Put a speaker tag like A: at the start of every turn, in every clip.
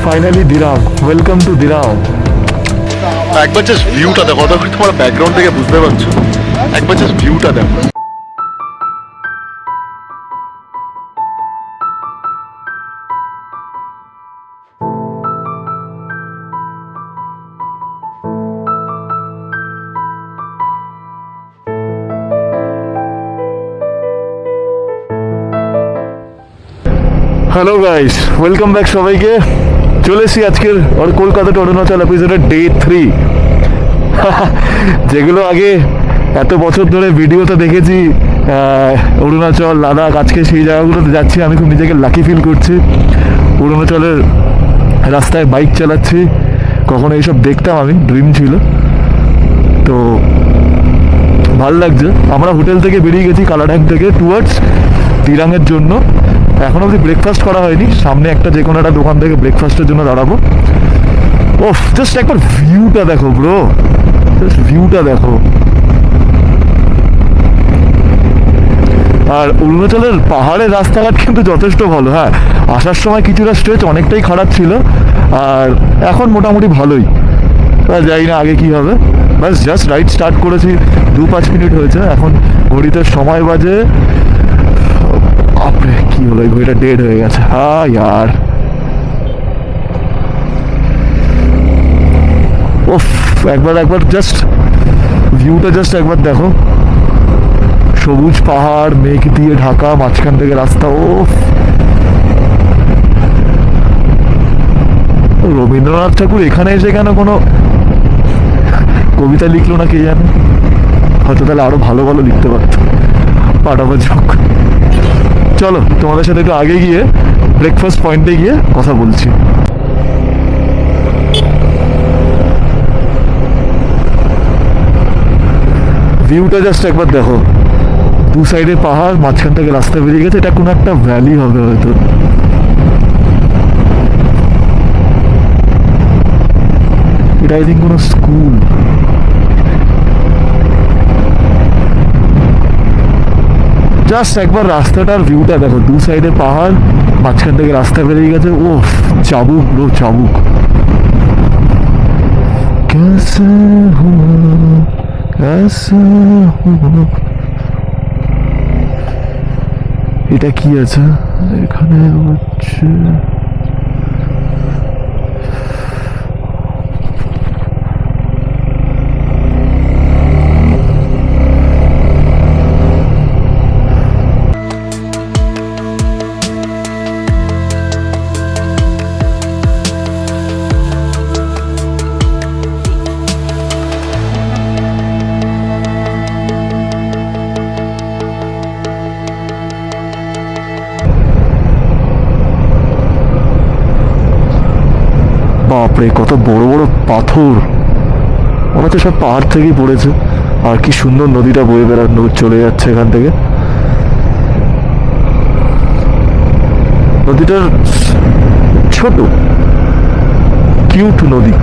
A: Finally dirham, welcome to dirham.
B: একবার just ভিউটা দেখো, অত তোমার ব্যাকগ্রাউন্ড থেকে বুঝতে পারছো, একবার জাস্ট ভিউটা দেখো।
A: হ্যালো গাইস, ওয়েলকাম ব্যাক সবাইকে। চলে এসেছি আজকের কলকাতা টু অরুণাচল এপিসোডের ডে 3। যেগুলো আগে এত বছর ধরে ভিডিওতে দেখেছি, অরুণাচল, লাদাখ, আজকে সেই জায়গাগুলোতে যাচ্ছি। আমি খুব নিজেকে লাকি ফিল করছি। অরুণাচলের রাস্তায় বাইক চালাচ্ছি, কখনো এইসব দেখতাম, আমি ড্রিম ছিল। তো ভাল লাগছে। আমরা হোটেল থেকে বেরিয়ে গেছি কালাড্যাং থেকে টুয়ার্ডস দিরাংয়ের জন্য। এখন অবধি ব্রেকফাস্ট করা হয়নি, সামনে একটা যে কোনো একটা দোকান থেকে ব্রেকফাস্টের জন্য দাঁড়াবো। ওফ, জাস্ট একবার ভিউটা দেখো ব্রো, জাস্ট ভিউটা দেখো। আর অরুণাচলের পাহাড়ের রাস্তাঘাট কিন্তু যথেষ্ট ভালো। হ্যাঁ, আসার সময় কিছুটা স্ট্রেচ অনেকটাই খারাপ ছিল, আর এখন মোটামুটি ভালোই। জানি না আগে কী হবে। ব্যাস জাস্ট রাইড স্টার্ট করেছি, 2-5 মিনিট হয়েছে। এখন ঘড়িতে সময় বাজে, আপনি কি হলো, এই ঘড়িটা ডেড হয়ে গেছে। হ্যাঁ ইয়ার, ওফ, একবার জাস্ট ভিউটা জাস্ট একবার দেখো। সবুজ পাহাড়, মেঘ দিয়ে ঢাকা, মাঝখান থেকে রাস্তা। ওফ, রবীন্দ্রনাথ ঠাকুর এখানে এসে কেন কোনো কবিতা লিখলো না কে জানে, হয়তো তাহলে আরো ভালো ভালো লিখতে পারতো। পাঠাবার ঝোঁক। চলো তোমাদের সাথে একটু আগে গিয়ে ব্রেকফাস্ট পয়েন্টে গিয়ে কথা বলছি। ভিউটা জাস্ট একবার দেখো, দু সাইডে পাহাড়, মাঝখান থেকে রাস্তা বেরিয়ে গেছে। এটা কোনো একটা ভ্যালি হবে হয়তো। এটা আই থিঙ্ক কোনো স্কুল। জাস্ট একবার রাস্তাটার ভিউটা দেখো, দু সাইডে পাহাড়, মাঝখান থেকে রাস্তা বেরিয়ে গেছে। ও চাবুক ব্রো, চাবুক। এটা কি আছে এখানে হচ্ছে? বাপরে, কত বড় বড় পাথর, মনে হচ্ছে সব পাহাড় থেকেই পড়েছে। আর কি সুন্দর নদীটা বয়ে বেড়ানো চলে যাচ্ছে এখান থেকে। নদীটার ছোট কিউট নদী।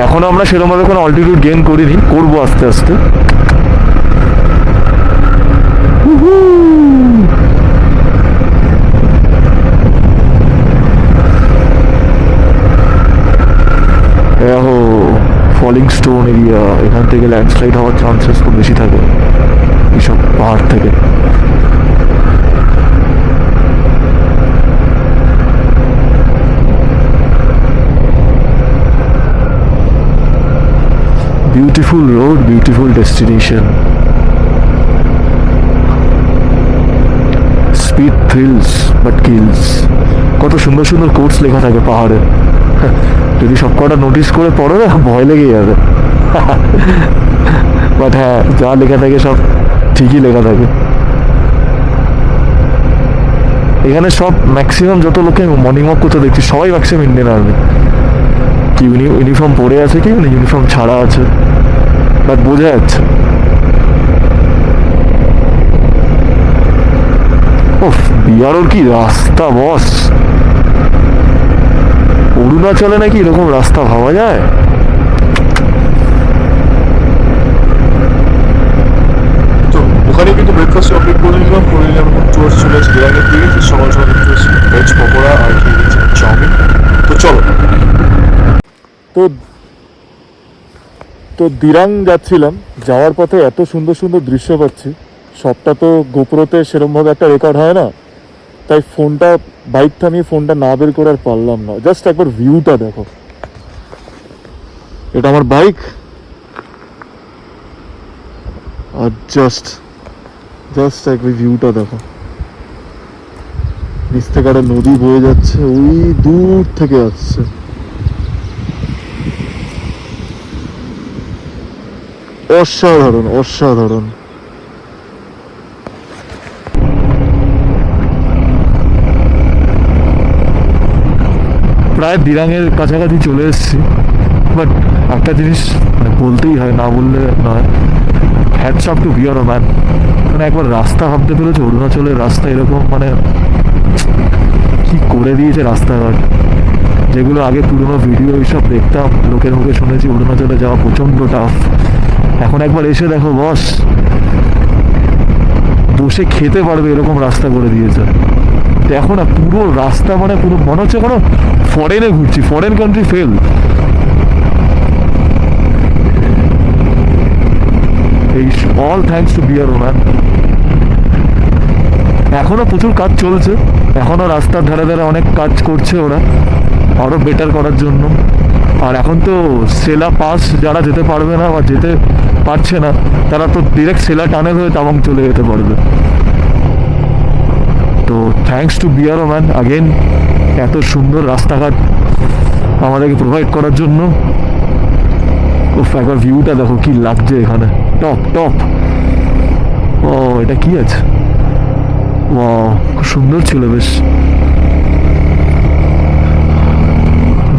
A: এখনো আমরা সেরকমভাবে কোনো অল্টিটিউড গেইন করিনি, করবো আস্তে আস্তে। ফলিং স্টোন এরিয়া, এখান থেকে ল্যান্ডস্লাইড হওয়ার চান্সেস খুব বেশি থাকে এইসব পাহাড় থেকে। Beautiful road, beautiful destination. Speed thrills but kills. কত সুন্দর সুন্দর কোটস লেখা থাকে পাহাড়ে। যদি সব কটা নোটিস করে পড়ো না, ভয় লেগে যাবে। বাট হ্যাঁ, যা লেখা থাকে সব ঠিকই লেখা থাকে। এখানে সব ম্যাক্সিমাম যত লোকে মর্নিং ওয়াক করতে দেখছি, সবাই ম্যাক্সিমাম ইন্ডিয়ান আর্মি। কি ইউনিফর্ম পরে আছে, কি ইউনিফর্ম ছাড়া আছে, বাট বোঝা যাচ্ছে। ওফ, বিহারের কি রাস্তা বস! অরুণাচলে নাকি এরকম রাস্তা ভাবা যায়? তো তো দিরাং যাচ্ছিলাম, যাওয়ার পথে এত সুন্দর সুন্দর দৃশ্য পাচ্ছি, সবটা তো গোপ্রোতে সেরকমভাবে একটা রেকর্ড হয় না, তাই ফোনটা বাইক থামিয়ে ফোনটা না বের করে আর পারলাম না। জাস্ট একবার ভিউটা দেখো, এটা আমার বাইক, আর জাস্ট একবার ভিউটা দেখো, নিচ থেকে একটা নদী বয়ে যাচ্ছে, ওই দূর থেকে আসছে। অসাধারণ অসাধারণ। প্রায় দিরাঙের কাছাকাছি চলে এসেছি, বাট একটা জিনিস মানে বলতেই হয়, না বললে নয়, hats off two bear man. মানে একবার রাস্তা ভাবতে পেরেছে, অরুণাচলের রাস্তা এরকম, মানে কি করে দিয়েছে রাস্তাঘাট, যেগুলো আগে পুরোনো ভিডিও এইসব দেখতাম, লোকের মুখে শুনেছি অরুণাচলে যাওয়া প্রচণ্ড টাফ, এখন একবার এসে দেখো বস, বসে খেতে পারবে এরকম রাস্তা করে দিয়েছে। দেখো না পুরো রাস্তা, মানে পুরো মনে হচ্ছে কোনো ফরেনে ঘুরছি, ফরেন কান্ট্রি ফেল। এই all thanks to bear man. এখনো প্রচুর কাজ চলছে, এখনো রাস্তার ধারে ধারে অনেক কাজ করছে ওরা আরো বেটার করার জন্য। আর এখন তো সেলা পাস যারা যেতে পারবে না বা যেতে পারছে না, তারা তো ডিরেক্ট সেলা টানেল হয়ে তাওয়াং চলে যেতে পারবে। তো thanks to bear man again, এত সুন্দর রাস্তাঘাট আমাদেরকে প্রোভাইড করার জন্য। একবার ভিউটা দেখো কি লাগছে এখানে, টপ টপ। ও এটা কি আছে, ও খুব সুন্দর ছিল বেশ।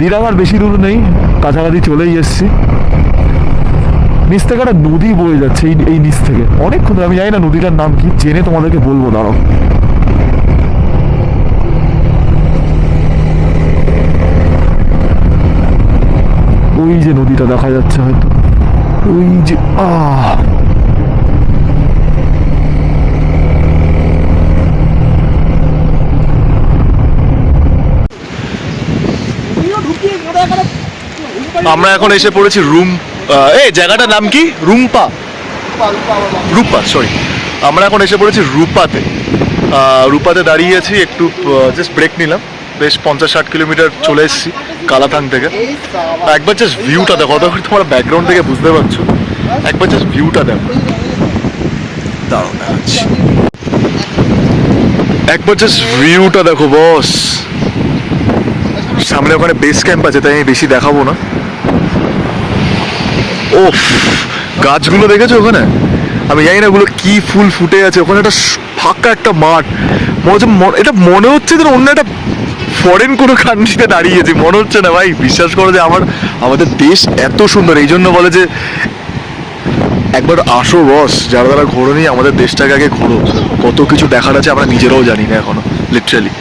A: দিরাং আর বেশি দূর নেই, কাছাকাছি চলেই এসছি। নিচ থেকে একটা নদী বয়ে যাচ্ছে, এই নিচ থেকে অনেকক্ষণ, আমি জানি না নদীটার নাম কি, জেনে তোমাদেরকে বলবো, দাঁড়াও। ওই যে নদীটা দেখা যাচ্ছে হয়তো, ওই যে
B: আমরা এখন এসে পড়েছি এই জায়গাটার নাম কি, রূপা, সরি। আমরা এখন এসে পড়েছি রূপাতে। রূপাতে দাঁড়িয়ে আছি, একটু জাস্ট ব্রেক নিলাম, বেশ 50-60 কিলোমিটার চলে এসেছি কালাথাং থেকে। একবার জাস্ট ভিউটা দেখো, তোমরা ব্যাকগ্রাউন্ড থেকে বুঝতে পারছো, একবার জাস্ট ভিউটা দেখো, দাঁড়াও দেখাচ্ছি, একবার জাস্ট ভিউটা দেখো বস। সামনে ওখানে বেস ক্যাম্প আছে, তাই আমি বেশি দেখাবো না। ও গাছগুলো দেখেছো ওখানে, আমি জানি না ওগুলো কি ফুল ফুটে আছে, ওখানে একটা ফাঁকা একটা মাঠ, এটা মনে হচ্ছে যেন অন্য একটা ফরেন কোনো কান্ট্রিতে দাঁড়িয়েছি, মনে হচ্ছে না ভাই। বিশ্বাস করো যে আমাদের দেশ এত সুন্দর, এই জন্য বলে যে একবার আসো বস, যারা যারা ঘোরো নি আমাদের দেশটাকে আগে ঘোরো, কত কিছু দেখার আছে আমরা নিজেরাও জানি না এখনো, literally.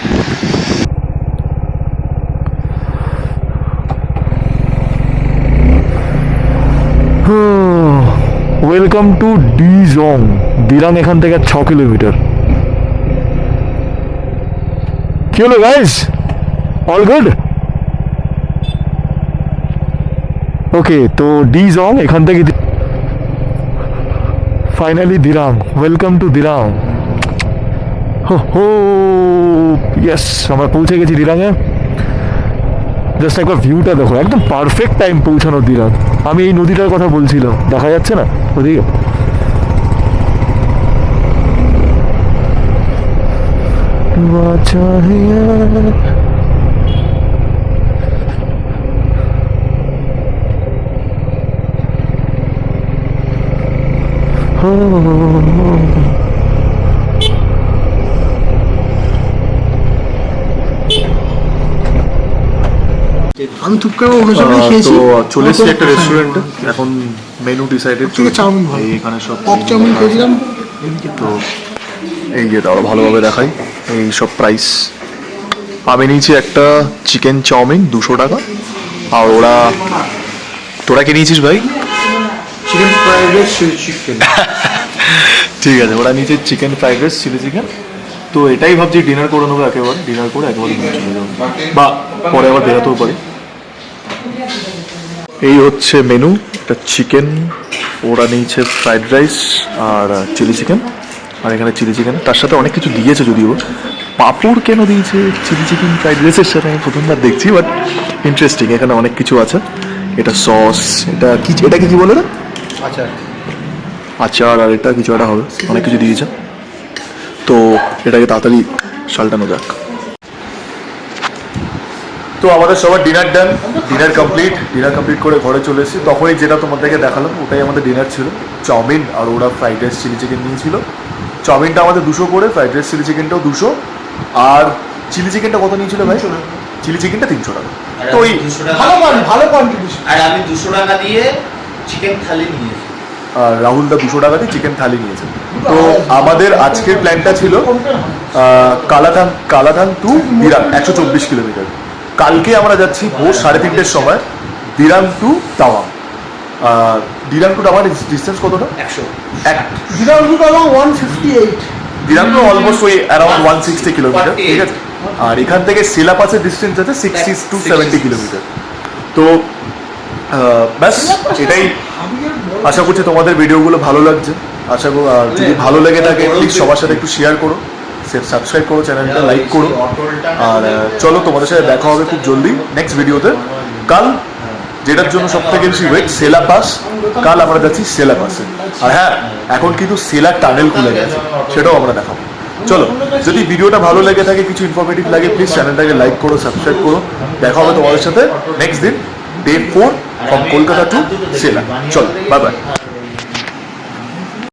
A: Welcome to de Jong. Dirang এখান থেকে 6 কিলোমিটার। কি হলো গাইস, অল গুড? ওকে, তো ডিজং এখান থেকে finally Dirang. Welcome to Dirang. হো ইয়েস, আমরা পৌঁছে গেছি দিরাঙে। জাস্ট একবার ভিউটা দেখো, একদম পারফেক্ট টাইম পৌঁছানোর দিরাং। আমি এই নদীটার কথা বলছিলাম, দেখা যাচ্ছে না ওদিকে,
C: আমি টুক করে অনুসরণ খেয়েছি।
B: তো চলে এসেছি একটা রেস্টুরেন্টে, এখন মেনু ডিসাইডেড,
C: চাউমিন ভালো,
B: এখানে সব
C: পক চাউমিন খেয়েছিলাম।
B: তো এই যে আরো ভালোভাবে দেখাই, এই সব প্রাইস। আমি নিয়েছি একটা চিকেন চাউমিন 200 টাকা, আর তোরা কি নিয়েছিস ভাই?
C: Chicken fried rice, chicken.
B: ঠিক আছে, ওরা নিচে chicken fried rice, chilli chicken. তো এটাই ভাবছি ডিনার করে নেবো, ডিনার করে একেবারে চলে যাবো, বা পরে আবার বেরোতেও পারি। এই হচ্ছে মেনু, এটা চিকেন, ওরা নিয়েছে ফ্রাইড রাইস আর চিলি চিকেন, আর এখানে চিলি চিকেন, তার সাথে অনেক কিছু দিয়েছে যদিও। পাঁপড় কেন দিয়েছে চিলি চিকেন ফ্রাইড রাইসের সাথে আমি প্রথমবার দেখছি, বাট ইন্টারেস্টিং। এখানে অনেক কিছু আছে, এটা সস, এটা কি বলে না,
C: আচ্ছা
B: আচার, আর এটা কিছু একটা হবে, অনেক কিছু দিয়েছে। তো এটাকে তাড়াতাড়ি সালটানো যাক। তো আমাদের সবার ডিনার ডান, ডিনার কমপ্লিট করে ঘরে চলে এসেছি। তখনই যেটা তোমাদেরকে দেখালাম ওটাই আমাদের ডিনার ছিল, চাউমিন, আর ওরা ফ্রাইড রাইস চিলি চিকেন নিয়েছিল। চাউমিনটা আমাদের 200 করে, ফ্রাইড রাইস চিলি চিকেনটাও 200, আর চিলি চিকেনটা কত নিয়েছিল ভাই? চিলি চিকেনটা 300 টাকা। তো ওই
C: ভালো কন্ট্রিবিউশন।
D: আর আমি 200 টাকা দিয়ে চিকেন থালি নিয়েছি।
B: রাহুলদা 200 টাকা দিয়ে চিকেন থালি নিয়েছে। তো আমাদের আজকের প্ল্যানটা ছিল কালাথান টু দিরাং, 124 কিলোমিটার। কালকে আমরা যাচ্ছি ভোর 3:30-র সময় Dirang to Tawang. Dirang to Tawang distance কতটা?
D: 100।
C: Dirang to Tawang 158।
B: Dirang to almost ওই অ্যারাউন্ড 160 কিলোমিটার, ঠিক আছে। আর এখান থেকে সেলাপাসের ডিস্টেন্স আছে 60 to 70 কিলোমিটার। তো ব্যাস এটাই। আশা করছি তোমাদের ভিডিওগুলো ভালো লাগছে। আশা করি যদি ভালো লেগে থাকে প্লিজ সবার সাথে একটু শেয়ার করো, সাবস্ক্রাইব করো, চ্যানেলটা লাইক করো। আর চলো তোমাদের সাথে দেখা হবে খুব জলদি নেক্সট ভিডিওতে। কাল যেটার জন্য সব থেকে বেশি ওয়েট, সেলা পাস। কাল আমরা যাচ্ছি সেলা পাসে। আর হ্যাঁ, এখন কিন্তু সেলা টানেল খুলে গেছে, সেটাও আমরা দেখাবো। চলো, যদি ভিডিওটা ভালো লেগে থাকে, কিছু ইনফরমেটিভ লাগে, প্লিজ চ্যানেলটাকে লাইক করো, সাবস্ক্রাইব করো। দেখা হবে তোমাদের সাথে নেক্সট দিন, Day 4 from কলকাতা টু সেলা। চলো, বাই বাই।